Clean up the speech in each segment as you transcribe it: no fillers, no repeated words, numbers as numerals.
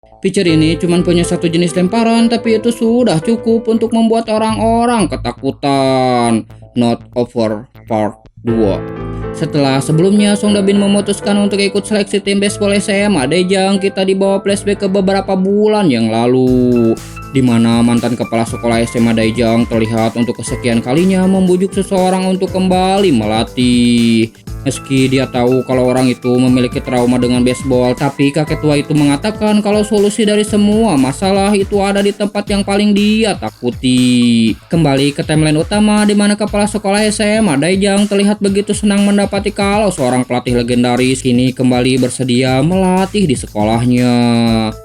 Pitcher ini cuma punya satu jenis lemparan, tapi itu sudah cukup untuk membuat orang-orang ketakutan. Not over part 2. Setelah sebelumnya Song Dabin memutuskan untuk ikut seleksi tim baseball SMA Daejeon, kita dibawa flashback ke beberapa bulan yang lalu, di mana mantan kepala sekolah SMA Daejeon terlihat untuk kesekian kalinya membujuk seseorang untuk kembali melatih. Meski dia tahu kalau orang itu memiliki trauma dengan baseball, tapi kakek tua itu mengatakan kalau solusi dari semua masalah itu ada di tempat yang paling dia takuti. Kembali ke timeline utama, di mana kepala sekolah SMA Daejeon terlihat begitu senang mendapati kalau seorang pelatih legendaris kini kembali bersedia melatih di sekolahnya.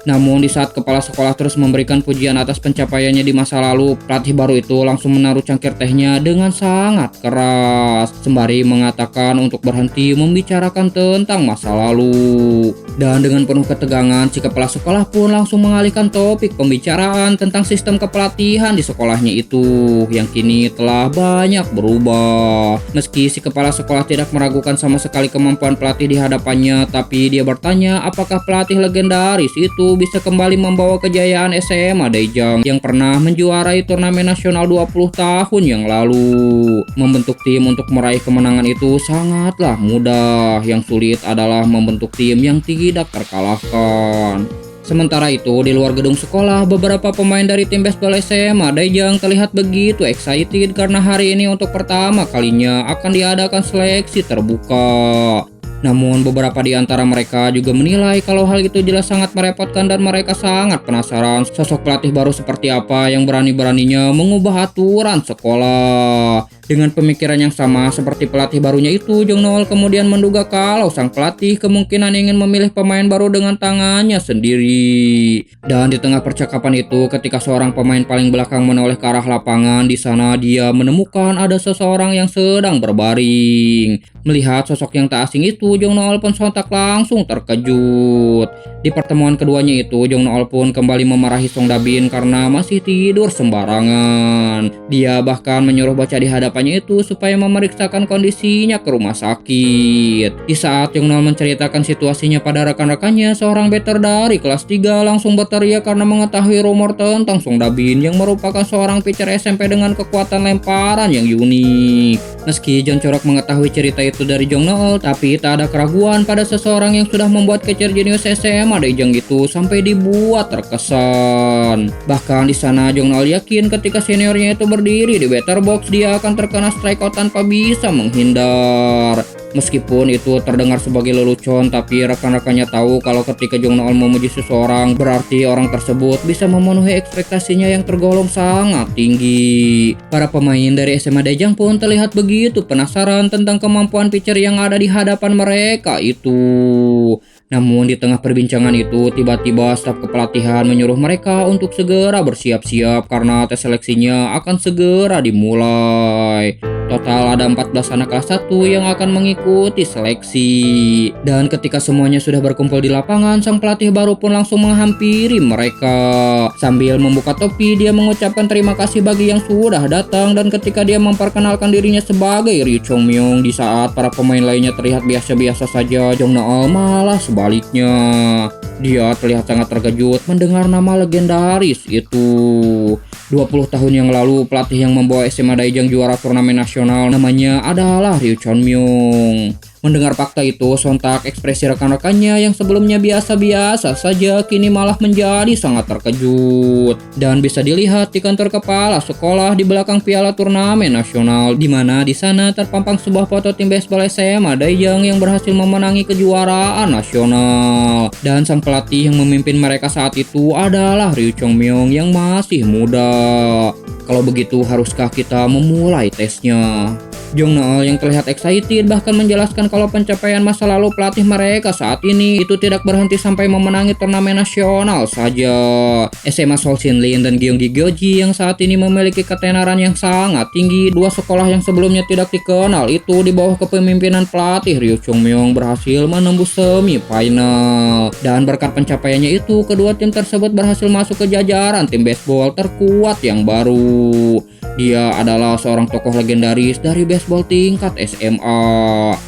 Namun di saat kepala sekolah terus memberikan pujian atas pencapaiannya di masa lalu, pelatih baru itu langsung menaruh cangkir tehnya dengan sangat keras, sembari mengatakan untuk berhenti membicarakan tentang masa lalu. Dan dengan penuh ketegangan, si kepala sekolah pun langsung mengalihkan topik pembicaraan tentang sistem kepelatihan di sekolahnya itu, yang kini telah banyak berubah. Meski si kepala sekolah tidak meragukan sama sekali kemampuan pelatih di hadapannya, tapi dia bertanya apakah pelatih legendaris itu bisa kembali membawa kejayaan SMA Daejeon yang pernah menjuarai turnamen nasional 20 tahun yang lalu. Membentuk tim untuk meraih kemenangan itu sangatlah mudah, yang sulit adalah membentuk tim yang tidak terkalahkan. Sementara itu, di luar gedung sekolah, beberapa pemain dari tim baseball SMA Daejeon terlihat begitu excited karena hari ini untuk pertama kalinya akan diadakan seleksi terbuka. Namun beberapa di antara mereka juga menilai kalau hal itu jelas sangat merepotkan dan mereka sangat penasaran sosok pelatih baru seperti apa yang berani-beraninya mengubah aturan sekolah. Dengan pemikiran yang sama seperti pelatih barunya itu, Jong Noel kemudian menduga kalau sang pelatih kemungkinan ingin memilih pemain baru dengan tangannya sendiri. Dan di tengah percakapan itu, ketika seorang pemain paling belakang menoleh ke arah lapangan, di sana dia menemukan ada seseorang yang sedang berbaring. Melihat sosok yang tak asing itu, Jong Noel pun sontak langsung terkejut. Di pertemuan keduanya itu, Jong Noel pun kembali memarahi Song Dabin karena masih tidur sembarangan. Dia bahkan menyuruh bocah di hadapannya itu supaya memeriksakan kondisinya ke rumah sakit. Di saat Jong Noel menceritakan situasinya pada rekan-rekannya, seorang veter dari kelas 3 langsung berteriak karena mengetahui rumor tentang Song Dabin yang merupakan seorang pitcher SMP dengan kekuatan lemparan yang unik. Meski John Corok mengetahui cerita itu dari Jong Noel, tapi tak ada keraguan pada seseorang yang sudah membuat catcher jenius SMA Daejeon itu sampai dibuat terkesan. Bahkan di sana Jong Noel yakin ketika seniornya itu berdiri di batter box, dia akan terkena strikeout tanpa bisa menghindar. Meskipun itu terdengar sebagai lelucon, tapi rekan-rekannya tahu kalau ketika Jong Noel memuji seseorang, berarti orang tersebut bisa memenuhi ekspektasinya yang tergolong sangat tinggi. Para pemain dari SMA Daejeon pun terlihat begitu penasaran tentang kemampuan pitcher yang ada di hadapan mereka itu. Namun di tengah perbincangan itu, tiba-tiba staf kepelatihan menyuruh mereka untuk segera bersiap-siap karena tes seleksinya akan segera dimulai. Total ada 14 anak kelas 1 yang akan mengikuti seleksi. Dan ketika semuanya sudah berkumpul di lapangan, sang pelatih baru pun langsung menghampiri mereka. Sambil membuka topi, dia mengucapkan terima kasih bagi yang sudah datang, dan ketika dia memperkenalkan dirinya sebagai Ryu Chong-myung, di saat para pemain lainnya terlihat biasa-biasa saja, Jong Noel malah sebaliknya. Dia terlihat sangat terkejut mendengar nama legendaris itu. 20 tahun yang lalu, pelatih yang membawa SMA Daejeon juara turnamen nasional namanya adalah Ryu Chong-myung. Mendengar fakta itu, sontak ekspresi rekan-rekannya yang sebelumnya biasa-biasa saja kini malah menjadi sangat terkejut. Dan bisa dilihat di kantor kepala sekolah di belakang piala turnamen nasional, di mana di sana terpampang sebuah foto tim baseball SMA Daejeon yang berhasil memenangi kejuaraan nasional. Dan sang pelatih yang memimpin mereka saat itu adalah Ryu Chong-myung yang masih muda. Kalau begitu, haruskah kita memulai tesnya? Jong Noel yang terlihat excited bahkan menjelaskan kalau pencapaian masa lalu pelatih mereka saat ini itu tidak berhenti sampai memenangi turnamen nasional saja. SMA Seoul Shinlin dan Gyeonggi Gyoji yang saat ini memiliki ketenaran yang sangat tinggi, dua sekolah yang sebelumnya tidak dikenal itu di bawah kepemimpinan pelatih Ryu Chong-myung berhasil menembus semifinal. Dan berkat pencapaiannya itu, kedua tim tersebut berhasil masuk ke jajaran tim baseball terkuat yang baru. Dia adalah seorang tokoh legendaris dari baseball tingkat SMA.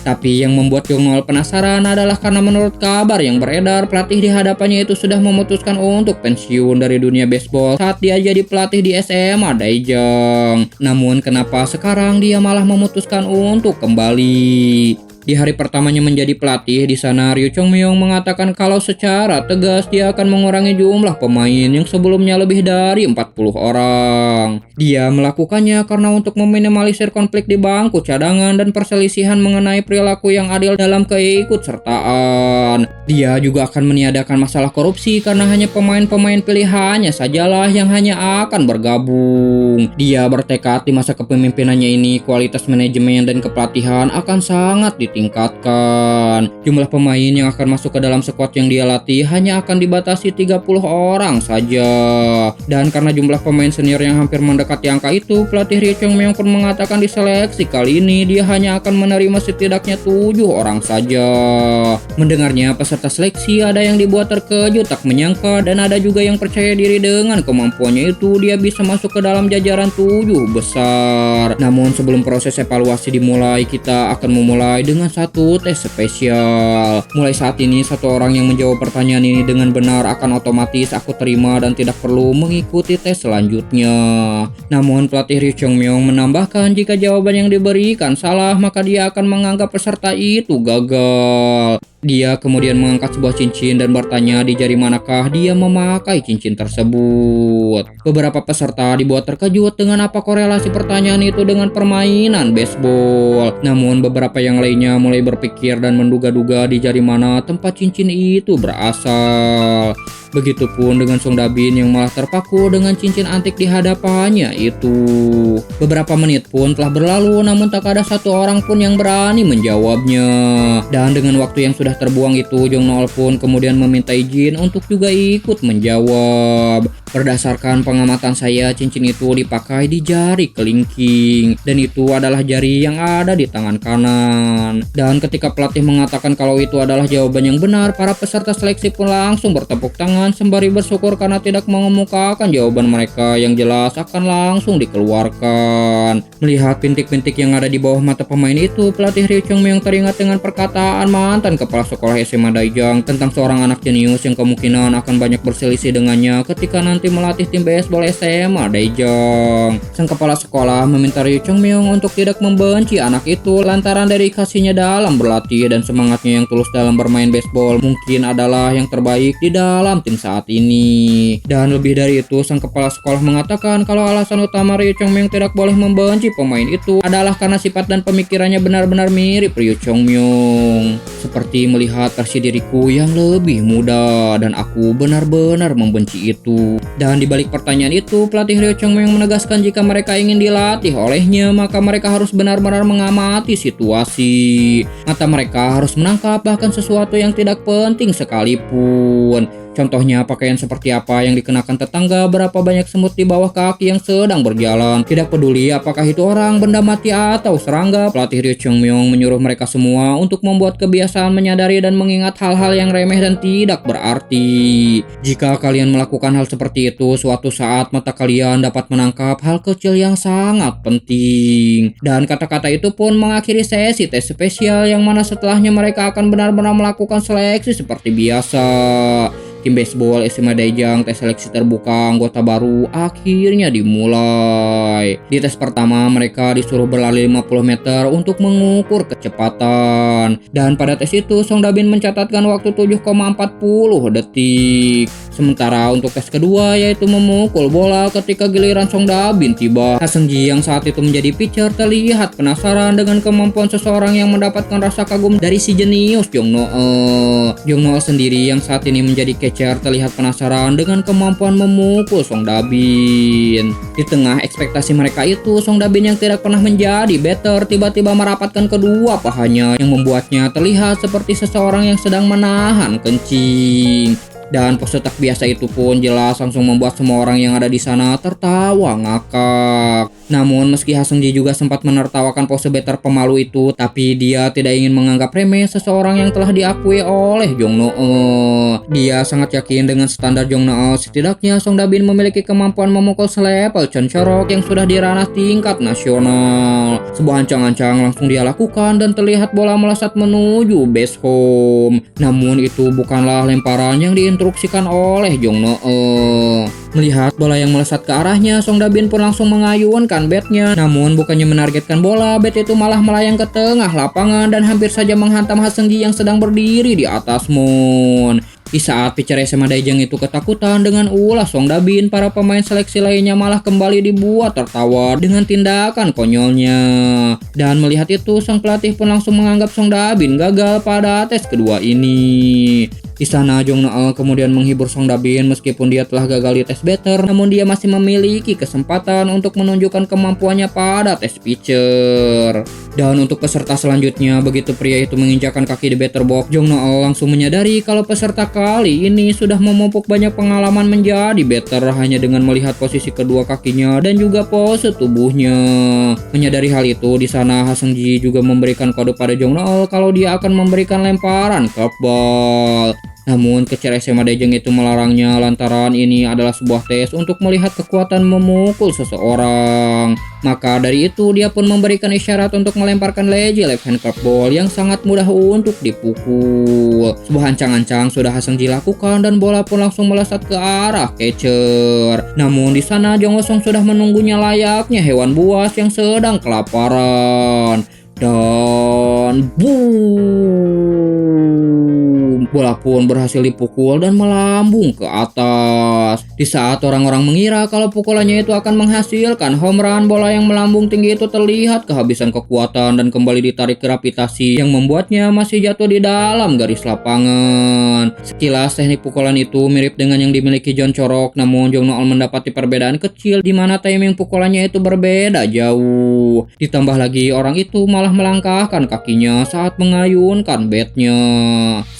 Tapi yang membuat Jong Noel penasaran adalah karena menurut kabar yang beredar, pelatih di hadapannya itu sudah memutuskan untuk pensiun dari dunia baseball saat dia jadi pelatih di SMA Daejeon. Namun kenapa sekarang dia malah memutuskan untuk kembali? Di hari pertamanya menjadi pelatih di sana, Ryu Chong-myung mengatakan kalau secara tegas dia akan mengurangi jumlah pemain yang sebelumnya lebih dari 40 orang. Dia melakukannya karena untuk meminimalisir konflik di bangku cadangan dan perselisihan mengenai perilaku yang adil dalam keikutsertaan. Dia juga akan meniadakan masalah korupsi karena hanya pemain-pemain pilihannya sajalah yang hanya akan bergabung. Dia bertekad di masa kepemimpinannya ini kualitas manajemen dan kepelatihan akan sangat ditingkatkan. Jumlah pemain yang akan masuk ke dalam skuad yang dia latih hanya akan dibatasi 30 orang saja. Dan karena jumlah pemain senior yang hampir mendekati angka itu, pelatih Ryu Chong-myung pun mengatakan di seleksi kali ini dia hanya akan menerima setidaknya 7 orang saja. Mendengarnya, peserta seleksi ada yang dibuat terkejut tak menyangka dan ada juga yang percaya diri dengan kemampuannya itu dia bisa masuk ke dalam jajaran 7 besar. Namun sebelum proses evaluasi dimulai, kita akan memulai dengan satu tes spesial. Mulai saat ini, satu orang yang menjawab pertanyaan ini dengan benar akan otomatis aku terima dan tidak perlu mengikuti tes selanjutnya. Namun pelatih Ryu Chong-myung menambahkan jika jawaban yang diberikan salah maka dia akan menganggap peserta itu gagal. Dia kemudian mengangkat sebuah cincin dan bertanya di jari manakah dia memakai cincin tersebut. Beberapa peserta dibuat terkejut dengan apa korelasi pertanyaan itu dengan permainan baseball. Namun beberapa yang lainnya mulai berpikir dan menduga-duga di jari mana tempat cincin itu berasal. Begitupun dengan Song Da-bin yang malah terpaku dengan cincin antik di hadapannya itu. Beberapa menit pun telah berlalu namun tak ada satu orang pun yang berani menjawabnya. Dan dengan waktu yang sudah terbuang itu, Jong Noel pun kemudian meminta izin untuk juga ikut menjawab. Berdasarkan pengamatan saya, cincin itu dipakai di jari kelingking dan itu adalah jari yang ada di tangan kanan. Dan ketika pelatih mengatakan kalau itu adalah jawaban yang benar, para peserta seleksi pun langsung bertepuk tangan sembari bersyukur karena tidak mengemukakan jawaban mereka yang jelas akan langsung dikeluarkan. Melihat bintik-bintik yang ada di bawah mata pemain itu, pelatih Ryu Chong-myung teringat dengan perkataan mantan kepala sekolah SMA Daejeon tentang seorang anak jenius yang kemungkinan akan banyak berselisih dengannya ketika nanti melatih tim baseball SMA Daejeon. Sang kepala sekolah meminta Ryu Chong-myung untuk tidak membenci anak itu lantaran dedikasinya dalam berlatih dan semangatnya yang tulus dalam bermain baseball mungkin adalah yang terbaik di dalam tim saat ini. Dan lebih dari itu, sang kepala sekolah mengatakan kalau alasan utama Ryu Chong-myung tidak boleh membenci pemain itu adalah karena sifat dan pemikirannya benar-benar mirip Ryu Chong-myung. Seperti melihat versi diriku yang lebih muda dan aku benar-benar membenci itu. Dan di balik pertanyaan itu, pelatih Ryu Chong-myung menegaskan jika mereka ingin dilatih olehnya, maka mereka harus benar-benar mengamati situasi. Mata mereka harus menangkap bahkan sesuatu yang tidak penting sekalipun. Contohnya pakaian seperti apa yang dikenakan tetangga, berapa banyak semut di bawah kaki yang sedang berjalan. Tidak peduli apakah itu orang, benda mati atau serangga, pelatih Ryu Chong-myung menyuruh mereka semua untuk membuat kebiasaan menyadari dan mengingat hal-hal yang remeh dan tidak berarti. Jika kalian melakukan hal seperti itu, suatu saat mata kalian dapat menangkap hal kecil yang sangat penting. Dan kata-kata itu pun mengakhiri sesi tes spesial yang mana setelahnya mereka akan benar-benar melakukan seleksi seperti biasa. Tim baseball SMA Daejeon tes seleksi terbuka anggota baru akhirnya dimulai. Di tes pertama mereka disuruh berlari 50 meter untuk mengukur kecepatan. Dan pada tes itu Song Da-bin mencatatkan waktu 7,40 detik. Sementara untuk tes kedua yaitu memukul bola ketika giliran Song Da-bin tiba. Ha Seung-ji yang saat itu menjadi pitcher terlihat penasaran dengan kemampuan seseorang yang mendapatkan rasa kagum dari si jenius Jong Noel. Jong Noel sendiri yang saat ini menjadi catcher terlihat penasaran dengan kemampuan memukul Song Da-bin. Di tengah ekspektasi mereka itu, Song Da-bin yang tidak pernah menjadi batter tiba-tiba merapatkan kedua pahanya yang membuatnya terlihat seperti seseorang yang sedang menahan kencing. Dan pose tak biasa itu pun jelas langsung membuat semua orang yang ada di sana tertawa ngakak. Namun meski Ha Seung-ji juga sempat menertawakan pose better pemalu itu, tapi dia tidak ingin menganggap remeh seseorang yang telah diakui oleh Jong No-eul. Dia sangat yakin dengan standar Jong No-eul, setidaknya Song Da-bin memiliki kemampuan memukul selevel Chon Chorok yang sudah di ranah tingkat nasional. Sebuah ancang-ancang langsung dia lakukan dan terlihat bola melesat menuju base home. Namun itu bukanlah lemparan yang diinstruksikan oleh Jong No-eul. Melihat bola yang melesat ke arahnya, Song Da-bin pun langsung mengayunkan batnya. Namun bukannya menargetkan bola, bat itu malah melayang ke tengah lapangan dan hampir saja menghantam Ha Seung-ji yang sedang berdiri di atas moon. Di saat pitcher SMA Daejeon itu ketakutan dengan ulah Song Da-bin, para pemain seleksi lainnya malah kembali dibuat tertawa dengan tindakan konyolnya. Dan melihat itu, sang pelatih pun langsung menganggap Song Da-bin gagal pada tes kedua ini. Di sana Jong No-eul kemudian menghibur Song Da-bin meskipun dia telah gagal di tes batter, namun dia masih memiliki kesempatan untuk menunjukkan kemampuannya pada tes pitcher. Dan untuk peserta selanjutnya, begitu pria itu menginjakkan kaki di batter box, Jong No-eul langsung menyadari kalau peserta kali ini sudah memupuk banyak pengalaman menjadi batter hanya dengan melihat posisi kedua kakinya dan juga pose tubuhnya. Menyadari hal itu, di sana Ha Seung-ji juga memberikan kode pada Jong No-eul kalau dia akan memberikan lemparan curveball. Namun catcher SMA Daejeon itu melarangnya lantaran ini adalah sebuah tes untuk melihat kekuatan memukul seseorang. Maka dari itu dia pun memberikan isyarat untuk melemparkan lazy left hand curveball yang sangat mudah untuk dipukul. Sebuah ancang-ancang sudah Ha Seung-ji lakukan dan bola pun langsung melesat ke arah catcher. Namun di sana Jong Ho-sung sudah menunggunya layaknya hewan buas yang sedang kelaparan. Dan boom, bola pun berhasil dipukul dan melambung ke atas. Di saat orang-orang mengira kalau pukulannya itu akan menghasilkan home run, bola yang melambung tinggi itu terlihat kehabisan kekuatan dan kembali ditarik gravitasi yang membuatnya masih jatuh di dalam garis lapangan. Sekilas teknik pukulan itu mirip dengan yang dimiliki Chon Chorok, namun Jong No-eul mendapati perbedaan kecil di mana timing pukulannya itu berbeda jauh. Ditambah lagi orang itu malah melangkahkan kakinya saat mengayunkan batnya.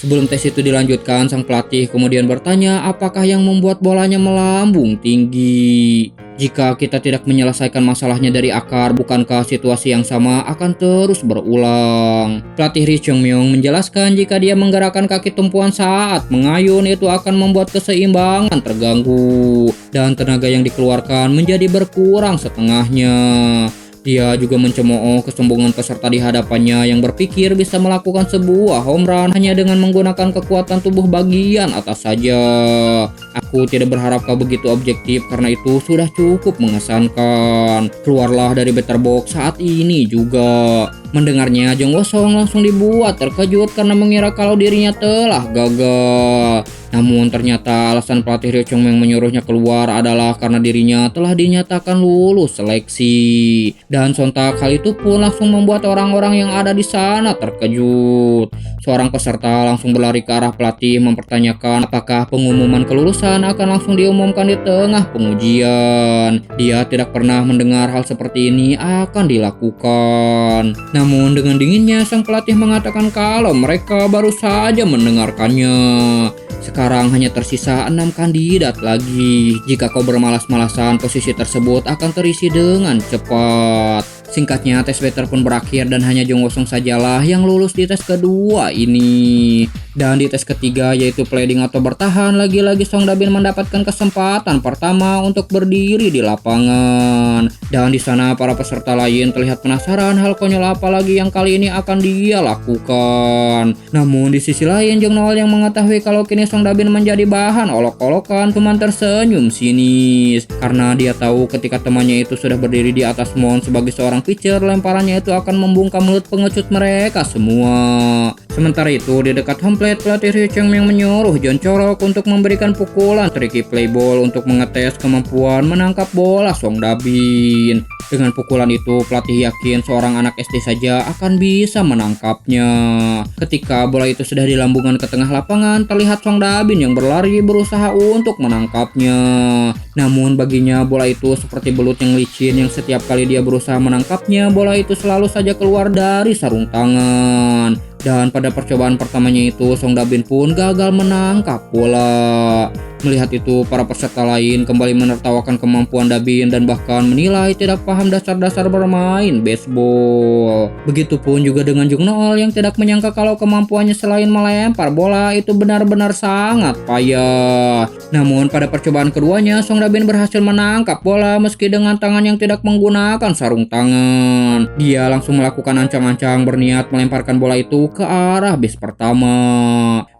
Sebelum tes itu dilanjutkan, sang pelatih kemudian bertanya apakah yang membuat bolanya melambung tinggi. Jika kita tidak menyelesaikan masalahnya dari akar, bukankah situasi yang sama akan terus berulang? Pelatih Ri Chong-myung menjelaskan jika dia menggerakkan kaki tumpuan saat mengayun itu akan membuat keseimbangan terganggu dan tenaga yang dikeluarkan menjadi berkurang setengahnya. Dia juga mencemooh kesombongan peserta di hadapannya yang berpikir bisa melakukan sebuah home run hanya dengan menggunakan kekuatan tubuh bagian atas saja. Aku tidak berharap kau begitu objektif karena itu sudah cukup mengesankan. Keluarlah dari batter box saat ini juga. Mendengarnya, Jong Ho-sung langsung dibuat terkejut karena mengira kalau dirinya telah gagal. Namun ternyata alasan pelatih Ri Chong-myung menyuruhnya keluar adalah karena dirinya telah dinyatakan lulus seleksi. Dan sontak hal itu pun langsung membuat orang-orang yang ada di sana terkejut. Seorang peserta langsung berlari ke arah pelatih mempertanyakan apakah pengumuman kelulusan akan langsung diumumkan di tengah pengujian. Dia tidak pernah mendengar hal seperti ini akan dilakukan. Namun dengan dinginnya sang pelatih mengatakan kalau mereka baru saja mendengarkannya. Sekarang hanya tersisa 6 kandidat lagi. Jika kau bermalas-malasan, posisi tersebut akan terisi dengan cepat. Singkatnya, tes batter pun berakhir dan hanya Jong Ho-sung sajalah yang lulus di tes kedua ini. Dan di tes ketiga yaitu playing atau bertahan, lagi-lagi Song Da-bin mendapatkan kesempatan pertama untuk berdiri di lapangan. Dan di sana para peserta lain terlihat penasaran hal konyol apa lagi yang kali ini akan dia lakukan. Namun di sisi lain Jong No-eul yang mengetahui kalau kini Song Da-bin menjadi bahan olok-olokan cuma tersenyum sinis karena dia tahu ketika temannya itu sudah berdiri di atas mound sebagai seorang pitcher, lemparannya itu akan membungkam mulut pengecut mereka semua. Sementara itu di dekat home plate, pelatih Ri Chong-myung menyuruh Chon Chorok untuk memberikan pukulan tricky play ball untuk mengetes kemampuan menangkap bola Song Da-bin. Dengan pukulan itu pelatih yakin seorang anak SD saja akan bisa menangkapnya. Ketika bola itu sudah dilambungkan ke tengah lapangan, terlihat Song Da-bin yang berlari berusaha untuk menangkapnya. Namun baginya bola itu seperti belut yang licin yang setiap kali dia berusaha menangkapnya, bola itu selalu saja keluar dari sarung tangan. Dan pada percobaan pertamanya itu Song Da-bin pun gagal menangkap bola. Melihat itu, para peserta lain kembali menertawakan kemampuan Dabin dan bahkan menilai tidak paham dasar-dasar bermain baseball. Begitupun juga dengan Jung Nool yang tidak menyangka kalau kemampuannya selain melempar bola itu benar-benar sangat payah. Namun pada percobaan keduanya, Song Dabin berhasil menangkap bola meski dengan tangan yang tidak menggunakan sarung tangan. Dia langsung melakukan ancang-ancang berniat melemparkan bola itu ke arah base pertama.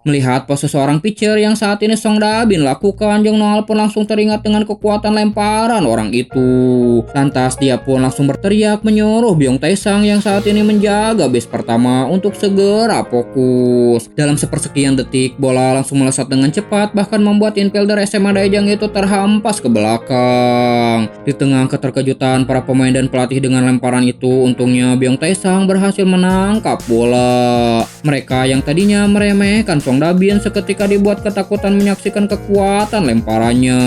Melihat pose seorang pitcher yang saat ini Song Dabin lakukan, Jung Nool pun langsung teringat dengan kekuatan lemparan orang itu. Lantas dia pun langsung berteriak menyuruh Byung Tae-sang yang saat ini menjaga base pertama untuk segera fokus. Dalam sepersekian detik, bola langsung melesat dengan cepat bahkan membuat infielder SMA Daejeon itu terhempas ke belakang. Di tengah keterkejutan para pemain dan pelatih dengan lemparan itu, untungnya Byung Tae-sang berhasil menangkap bola. Mereka yang tadinya meremehkan Song Dabin seketika dibuat ketakutan menyaksikan kekuatan lemparannya.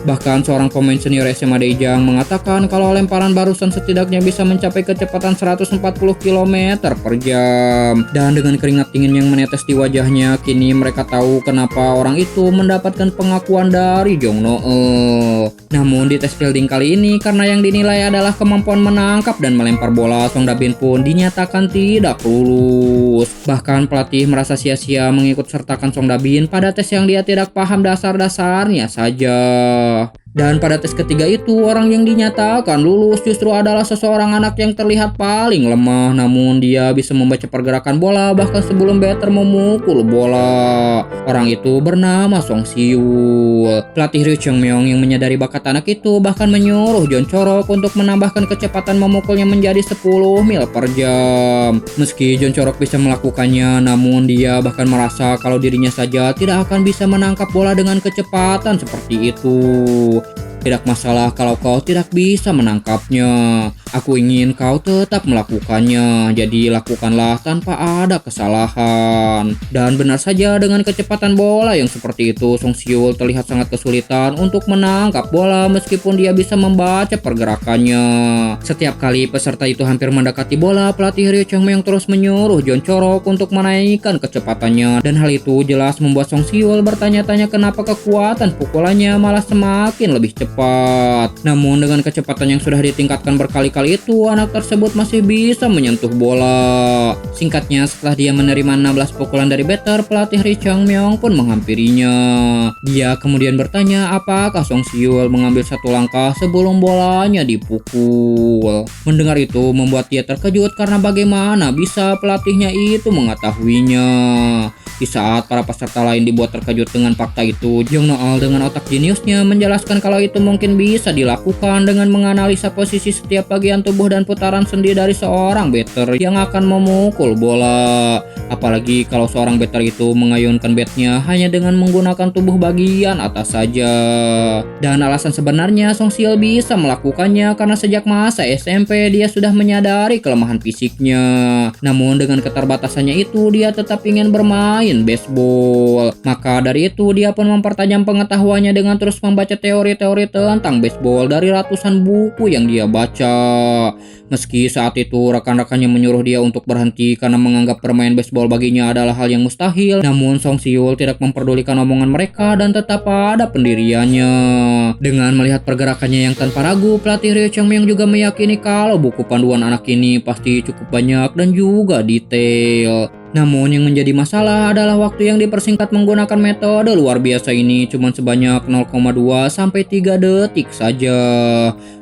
Bahkan seorang pemain senior SMA Daejeon mengatakan kalau lemparan barusan setidaknya bisa mencapai kecepatan 140 km per jam. Dan dengan keringat dingin yang menetes di wajahnya, kini mereka tahu kenapa orang itu mendapatkan pengakuan dari Jung Nool. Namun di tes fielding kali ini, karena yang dinilai adalah kemampuan menangkap dan melempar bola, Song Dabin pun dinyatakan tidak lulus. Bahkan pelatih merasa sia-sia mengikut sertakan Song Dabin pada tes yang dia tidak paham dasar-dasarnya saja. Dan pada tes ketiga itu, orang yang dinyatakan lulus justru adalah seseorang anak yang terlihat paling lemah, namun dia bisa membaca pergerakan bola bahkan sebelum batter memukul bola. Orang itu bernama Song Siul. Pelatih Ryu Chang-myung yang menyadari bakat anak itu bahkan menyuruh John Chorok untuk menambahkan kecepatan memukulnya menjadi 10 mil per jam. Meski John Chorok bisa melakukannya, namun dia bahkan merasa kalau dirinya saja tidak akan bisa menangkap bola dengan kecepatan seperti itu. Tidak masalah kalau kau tidak bisa menangkapnya. Aku ingin kau tetap melakukannya, jadi lakukanlah tanpa ada kesalahan. Dan benar saja, dengan kecepatan bola yang seperti itu, Song Siul terlihat sangat kesulitan untuk menangkap bola meskipun dia bisa membaca pergerakannya. Setiap kali peserta itu hampir mendekati bola, pelatih Ryu Chang-myung terus menyuruh John Chorok untuk menaikkan kecepatannya, dan hal itu jelas membuat Song Siul bertanya-tanya kenapa kekuatan pukulannya malah semakin lebih cepat. Namun dengan kecepatan yang sudah ditingkatkan berkali-kali itu, anak tersebut masih bisa menyentuh bola. Singkatnya, setelah dia menerima 16 pukulan dari batter, pelatih Ryu Chang-myung pun menghampirinya. Dia kemudian bertanya apakah Song Siul mengambil satu langkah sebelum bolanya dipukul. Mendengar itu membuat dia terkejut karena bagaimana bisa pelatihnya itu mengetahuinya. Di saat para peserta lain dibuat terkejut dengan fakta itu, Jung Nool dengan otak jeniusnya menjelaskan kalau itu mungkin bisa dilakukan dengan menganalisa posisi setiap bagian tubuh dan putaran sendi dari seorang batter yang akan memukul bola. Apalagi kalau seorang batter itu mengayunkan batnya hanya dengan menggunakan tubuh bagian atas saja. Dan alasan sebenarnya Song Siul bisa melakukannya karena sejak masa SMP dia sudah menyadari kelemahan fisiknya. Namun dengan keterbatasannya itu, dia tetap ingin bermain baseball. Maka dari itu dia pun mempertajam pengetahuannya dengan terus membaca teori-teori tentang baseball dari ratusan buku yang dia baca. Meski saat itu rekan-rekannya menyuruh dia untuk berhenti karena menganggap bermain baseball baginya adalah hal yang mustahil, namun Song Siul tidak memperdulikan omongan mereka dan tetap pada pendiriannya. Dengan melihat pergerakannya yang tanpa ragu, pelatih Ryu Chang-myung juga meyakini kalau buku panduan anak ini pasti cukup banyak dan juga detail. Namun yang menjadi masalah adalah waktu yang dipersingkat menggunakan metode luar biasa ini cuma sebanyak 0,2 sampai 3 detik saja.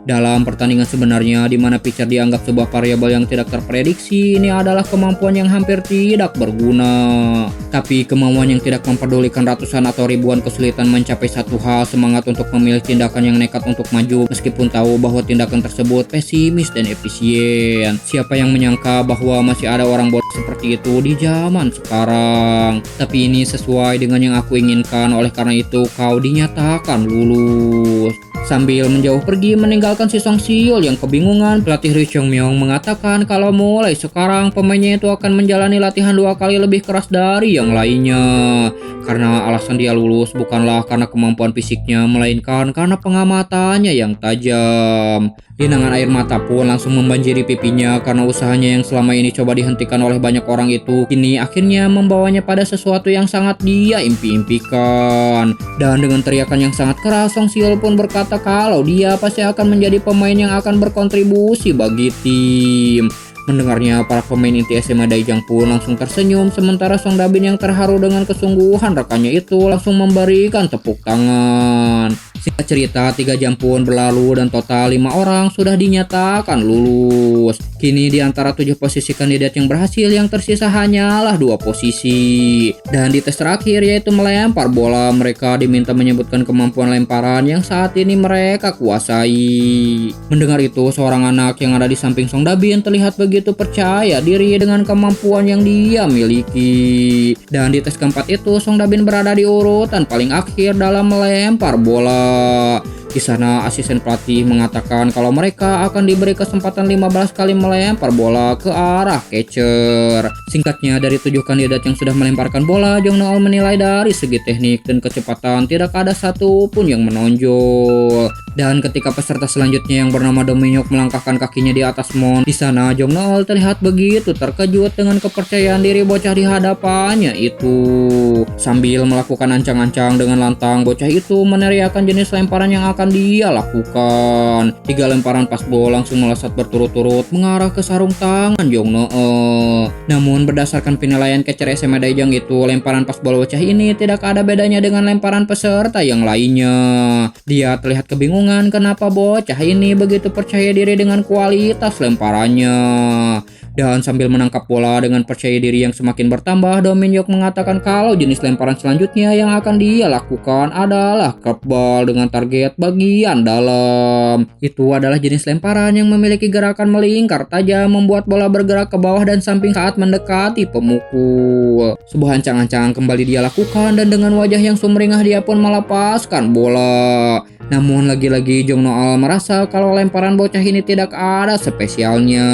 Dalam pertandingan sebenarnya di mana pitcher dianggap sebuah variabel yang tidak terprediksi, ini adalah kemampuan yang hampir tidak berguna. Tapi kemauan yang tidak memperdulikan ratusan atau ribuan kesulitan mencapai satu hal, semangat untuk memilih tindakan yang nekat untuk maju meskipun tahu bahwa tindakan tersebut pesimis dan efisien. Siapa yang menyangka bahwa masih ada orang bodoh seperti itu di zaman sekarang. Tapi ini sesuai dengan yang aku inginkan, oleh karena itu kau dinyatakan lulus. Sambil menjauh pergi meninggalkan si Song Siul yang kebingungan, pelatih Ryu Chang-myung mengatakan kalau mulai sekarang pemainnya itu akan menjalani latihan 2 kali lebih keras dari yang lainnya. Karena alasan dia lulus bukanlah karena kemampuan fisiknya, melainkan karena pengamatannya yang tajam. Linangan air mata pun langsung membanjiri pipinya karena usahanya yang selama ini coba dihentikan oleh banyak orang itu Ini akhirnya membawanya pada sesuatu yang sangat dia impi-impikan. Dan dengan teriakan yang sangat keras, Song Siul pun berkata kalau dia pasti akan menjadi pemain yang akan berkontribusi bagi tim. Mendengarnya, para pemain inti SMA Daejang pun langsung tersenyum, sementara Song Dabin yang terharu dengan kesungguhan rekannya itu langsung memberikan tepuk tangan. Singkat cerita, 3 jam pun berlalu dan total 5 orang sudah dinyatakan lulus. Kini di antara 7 posisi kandidat yang berhasil, yang tersisa hanyalah 2 posisi. Dan di tes terakhir, yaitu melempar bola, mereka diminta menyebutkan kemampuan lemparan yang saat ini mereka kuasai. Mendengar itu, seorang anak yang ada di samping Song Dabin terlihat begitu percaya diri dengan kemampuan yang dia miliki. Dan di tes keempat itu, Song Dabin berada di urutan paling akhir dalam melempar bola. Di sana asisten pelatih mengatakan kalau mereka akan diberi kesempatan 15 kali melempar bola ke arah catcher. Singkatnya, dari 7 kandidat yang sudah melemparkan bola, Jong Nool menilai dari segi teknik dan kecepatan tidak ada satu pun yang menonjol. Dan ketika peserta selanjutnya yang bernama Dominyok melangkahkan kakinya di atas mound, di sana Jong Nool terlihat begitu terkejut dengan kepercayaan diri bocah di hadapannya itu. Sambil melakukan ancang-ancang dengan lantang, bocah itu meneriakkan jenis lemparan yang akan dia lakukan. 3 lemparan fastball langsung melesat berturut-turut mengarah ke sarung tangan Jong Nool. Namun berdasarkan penilaian catcher SMA Daejang itu, lemparan fastball bocah ini tidak ada bedanya dengan lemparan peserta yang lainnya. Dia terlihat kebingungan kenapa bocah ini begitu percaya diri dengan kualitas lemparannya. Dan sambil menangkap bola dengan percaya diri yang semakin bertambah, Dominyok mengatakan kalau jenis lemparan selanjutnya yang akan dia lakukan adalah curveball dengan target bagian dalam. Itu adalah jenis lemparan yang memiliki gerakan melingkar tajam, membuat bola bergerak ke bawah dan samping saat mendekati pemukul. Sebuah ancang-ancang kembali dia lakukan dan dengan wajah yang sumringah dia pun melepaskan bola. Namun lagi-lagi Jong Nool merasa kalau lemparan bocah ini tidak ada spesialnya.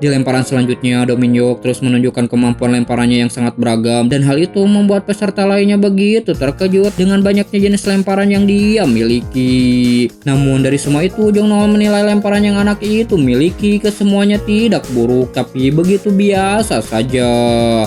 Di lemparan selanjutnya, Dominyok terus menunjukkan kemampuan lemparannya yang sangat beragam, dan hal itu membuat peserta lainnya begitu terkejut dengan banyaknya jenis lemparan yang dia miliki. Namun dari semua itu, Jong Nool menilai lemparan yang anak itu miliki kesemuanya tidak buruk, tapi begitu biasa saja.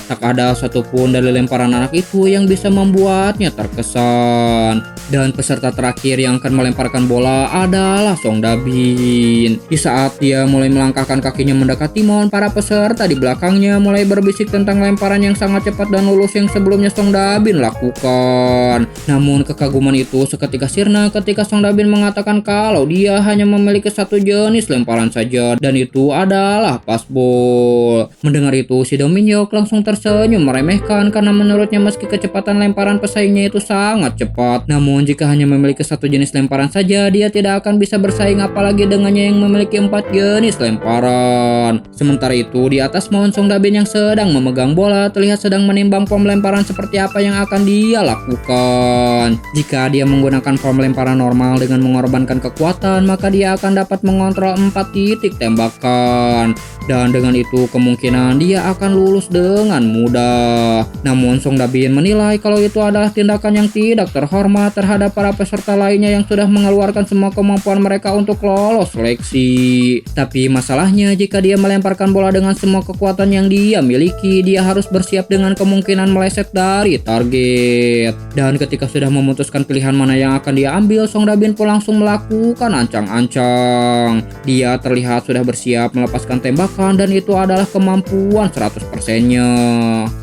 Tak ada satupun dari lemparan anak itu yang bisa membuatnya terkesan. Dan peserta terakhir yang akan melemparkan bola adalah Song Dabin. Di saat dia mulai melangkahkan kakinya mendekati mound, para peserta di belakangnya mulai berbisik tentang lemparan yang sangat cepat dan lurus yang sebelumnya Song Dabin lakukan. Namun kekaguman itu seketika sirna ketika Song Dabin mengatakan kalau dia hanya memiliki satu jenis lemparan saja, dan itu adalah fastball. Mendengar itu, si Dominyok langsung tersenyum meremehkan karena menurutnya meski kecepatan lemparan pesaingnya itu sangat cepat, namun jika hanya memiliki satu jenis lemparan saja, dia tidak akan bisa bersaing apalagi dengannya yang memiliki 4 jenis lemparan. Sementara itu, di atas mound, Song Dabin yang sedang memegang bola terlihat sedang menimbang form lemparan seperti apa yang akan dia lakukan. Jika dia menggunakan form lemparan normal dengan mengorbankan kekuatan, maka dia akan dapat mengontrol 4 titik tembakan. Dan dengan itu kemungkinan dia akan lulus dengan mudah. Namun Song Dabin menilai kalau itu adalah tindakan yang tidak terhormat terhadap para peserta lainnya yang sudah mengeluarkan semua kemampuan mereka untuk lolos seleksi. Tapi masalahnya, jika dia melemparkan bola dengan semua kekuatan yang dia miliki, dia harus bersiap dengan kemungkinan meleset dari target. Dan ketika sudah memutuskan pilihan mana yang akan dia ambil, Song Dabin pun langsung melakukan ancang-ancang. Dia terlihat sudah bersiap melepaskan tembakan, dan itu adalah kemampuan 100%-nya.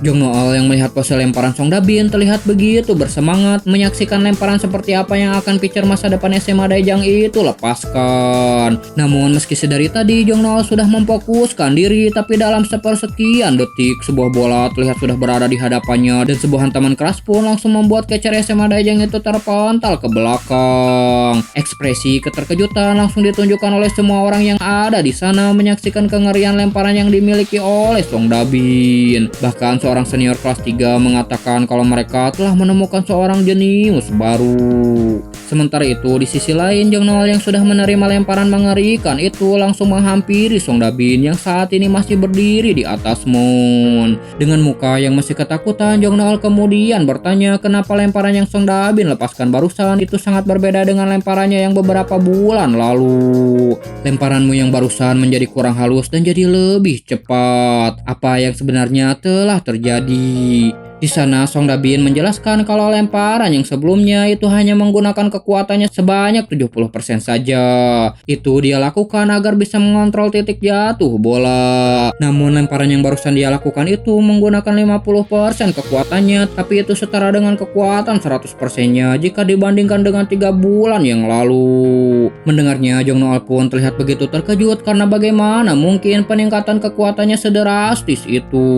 Jong Nool yang melihat pose lemparan Song Dabin terlihat begitu bersemangat menyaksikan lemparan seperti apa yang akan pitcher masa depan SMA Daejang itu lepaskan. Namun meski sedari tadi Jong Nool sudah memfokuskan diri, tapi dalam sepersekian detik sebuah bola terlihat sudah berada di hadapannya, dan sebuah hantaman keras pun langsung membuat catcher SMA Daejang itu terpental ke belakang. Ekspresi keterkejutan langsung ditunjukkan oleh semua orang yang ada di sana menyaksikan kengerian lemparan yang dimiliki oleh Song Dabin. Bahkan seorang senior kelas 3 mengatakan kalau mereka telah menemukan seorang jenius baru. Sementara itu di sisi lain, Jong Noel yang sudah menerima lemparan mengerikan itu langsung menghampiri Song Dabin yang saat ini masih berdiri di atas moon. Dengan muka yang masih ketakutan, Jong Noel kemudian bertanya kenapa lemparan yang Song Dabin lepaskan barusan itu sangat berbeda dengan lemparannya yang beberapa bulan lalu. Lemparanmu yang barusan menjadi kurang halus dan jadi lebih cepat. Apa yang sebenarnya telah terjadi? Di sana Song Dabin menjelaskan kalau lemparan yang sebelumnya itu hanya menggunakan kekuatannya sebanyak 70% saja. Itu dia lakukan agar bisa mengontrol titik jatuh bola. Namun lemparan yang barusan dia lakukan itu menggunakan 50% kekuatannya, tapi itu setara dengan kekuatan 100%-nya jika dibandingkan dengan 3 bulan yang lalu. Mendengarnya, Jong Noel pun terlihat begitu terkejut karena bagaimana mungkin peningkatan kekuatannya sedrastis itu.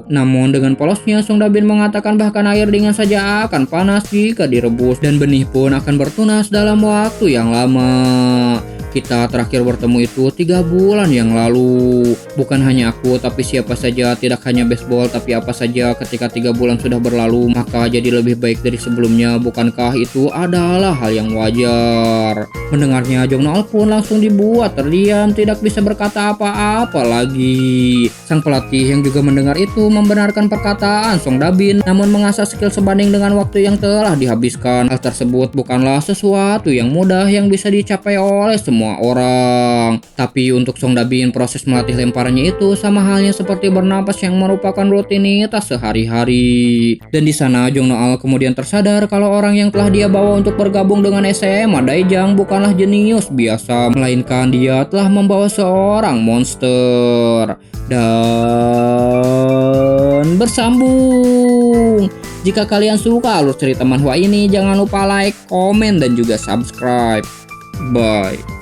Namun dengan polosnya Song Dabin mengatakan bahkan air dingin saja akan panas jika direbus dan benih pun akan bertunas dalam waktu yang lama. Kita terakhir bertemu itu 3 bulan yang lalu. Bukan hanya aku, tapi siapa saja, tidak hanya baseball, tapi apa saja ketika 3 bulan sudah berlalu, maka jadi lebih baik dari sebelumnya. Bukankah itu adalah hal yang wajar? Mendengarnya, Jong Noel pun langsung dibuat terdiam, tidak bisa berkata apa-apa lagi. Sang pelatih yang juga mendengar itu membenarkan perkataan Song Dabin, namun mengasah skill sebanding dengan waktu yang telah dihabiskan. Hal tersebut bukanlah sesuatu yang mudah yang bisa dicapai oleh semua orang. Tapi untuk Song Dabin, proses melatih lemparannya itu sama halnya seperti bernapas yang merupakan rutinitas sehari-hari. Dan di sana Jong Noel kemudian tersadar kalau orang yang telah dia bawa untuk bergabung dengan SMA Daejang bukanlah jenius biasa, melainkan dia telah membawa seorang monster. Dan bersambung. Jika kalian suka alur cerita manhwa ini, jangan lupa like, komen, dan juga subscribe. Bye.